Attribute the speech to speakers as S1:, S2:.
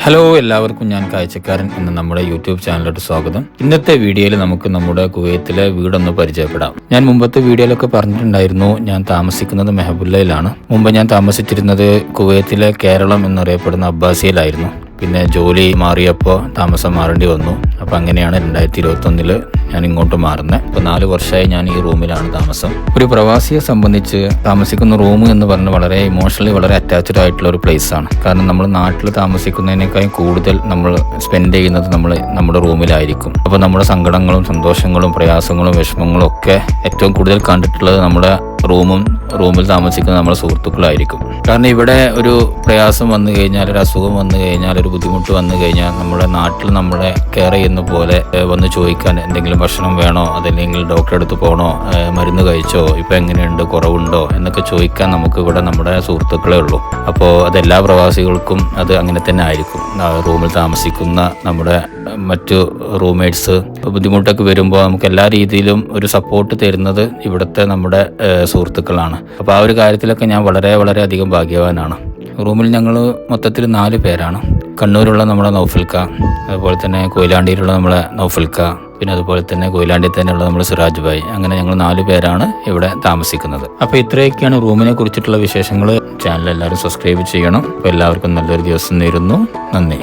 S1: Hello, എല്ലാവർക്കും ഞാൻ കാഴ്ചക്കാരൻ എന്ന നമ്മുടെ യൂട്യൂബ് ചാനലിലോട്ട് സ്വാഗതം. ഇന്നത്തെ വീഡിയോയിൽ നമുക്ക് നമ്മുടെ കുവൈത്തിലെ വീടൊന്ന് പരിചയപ്പെടാം. ഞാൻ മുമ്പത്തെ വീഡിയോയിലൊക്കെ പറഞ്ഞിട്ടുണ്ടായിരുന്നു, ഞാൻ താമസിക്കുന്നത് മെഹബുല്ലയിലാണ്. മുമ്പ് ഞാൻ താമസിച്ചിരുന്നത് കുവൈത്തിലെ കേരളം എന്നറിയപ്പെടുന്ന അബ്ബാസിയിലായിരുന്നു. പിന്നെ ജോലി മാറിയപ്പോൾ താമസം മാറേണ്ടി വന്നു. അപ്പോൾ അങ്ങനെയാണ് 2021 ഞാൻ ഇങ്ങോട്ട് മാറുന്നത്. ഇപ്പോൾ 4 വർഷമായി ഞാൻ ഈ റൂമിലാണ് താമസം. ഒരു പ്രവാസിയെ സംബന്ധിച്ച് താമസിക്കുന്ന റൂം എന്ന് പറഞ്ഞാൽ വളരെ ഇമോഷണലി വളരെ അറ്റാച്ച്ഡ് ആയിട്ടുള്ള ഒരു പ്ലേസ് ആണ്. കാരണം നമ്മൾ നാട്ടിൽ താമസിക്കുന്നതിനേക്കാളും കൂടുതൽ നമ്മൾ സ്പെൻഡ് ചെയ്യുന്നത് നമ്മുടെ റൂമിലായിരിക്കും. അപ്പോൾ നമ്മുടെ സങ്കടങ്ങളും സന്തോഷങ്ങളും പ്രയാസങ്ങളും വിഷമങ്ങളും ഒക്കെ ഏറ്റവും കൂടുതൽ കണ്ടിട്ടുള്ളത് നമ്മുടെ റൂമിൽ താമസിക്കുന്ന നമ്മുടെ സുഹൃത്തുക്കളായിരിക്കും. കാരണം ഇവിടെ ഒരു പ്രയാസം വന്നു കഴിഞ്ഞാൽ, ഒരു അസുഖം വന്നു കഴിഞ്ഞാൽ, ഒരു ബുദ്ധിമുട്ട് വന്നു കഴിഞ്ഞാൽ നമ്മുടെ നാട്ടിൽ നമ്മളെ കെയർ ചെയ്യുന്ന പോലെ വന്ന് ചോദിക്കാൻ എന്തെങ്കിലും ഭക്ഷണം വേണോ, അതല്ലെങ്കിൽ ഡോക്ടറെ അടുത്ത് പോകണോ, മരുന്ന് കഴിച്ചോ, ഇപ്പം എങ്ങനെയുണ്ട്, കുറവുണ്ടോ എന്നൊക്കെ ചോദിക്കാൻ നമുക്ക് ഇവിടെ നമ്മുടെ സുഹൃത്തുക്കളേ ഉള്ളൂ. അപ്പോൾ അതെല്ലാ പ്രവാസികൾക്കും അത് അങ്ങനെ തന്നെ ആയിരിക്കും. റൂമിൽ താമസിക്കുന്ന നമ്മുടെ മറ്റു റൂംമേറ്റ്സ് ബുദ്ധിമുട്ടൊക്കെ വരുമ്പോൾ നമുക്ക് എല്ലാ രീതിയിലും ഒരു സപ്പോർട്ട് തരുന്നത് ഇവിടുത്തെ നമ്മുടെ സുഹൃത്തുക്കളാണ്. അപ്പോൾ ആ ഒരു കാര്യത്തിലൊക്കെ ഞാൻ വളരെ വളരെ അധികം ഭാഗ്യവാനാണ്. റൂമിൽ ഞങ്ങൾ മൊത്തത്തിൽ 4 പേരാണ്. കണ്ണൂരുള്ള നമ്മുടെ നൗഫൽക്ക, അതുപോലെ തന്നെ കൊയിലാണ്ടിയിലുള്ള നമ്മളെ നൗഫൽക്ക, പിന്നെ അതുപോലെ തന്നെ കൊയിലാണ്ടി തന്നെയുള്ള നമ്മുടെ സിറാജ് ഭായ്. അങ്ങനെ ഞങ്ങൾ 4 പേരാണ് ഇവിടെ താമസിക്കുന്നത്. അപ്പോൾ ഇത്രയൊക്കെയാണ് റൂമിനെ കുറിച്ചിട്ടുള്ള വിശേഷങ്ങൾ. ചാനൽ എല്ലാവരും സബ്സ്ക്രൈബ് ചെയ്യണം. അപ്പോൾ എല്ലാവർക്കും നല്ലൊരു ദിവസം നേരുന്നു. നന്ദി.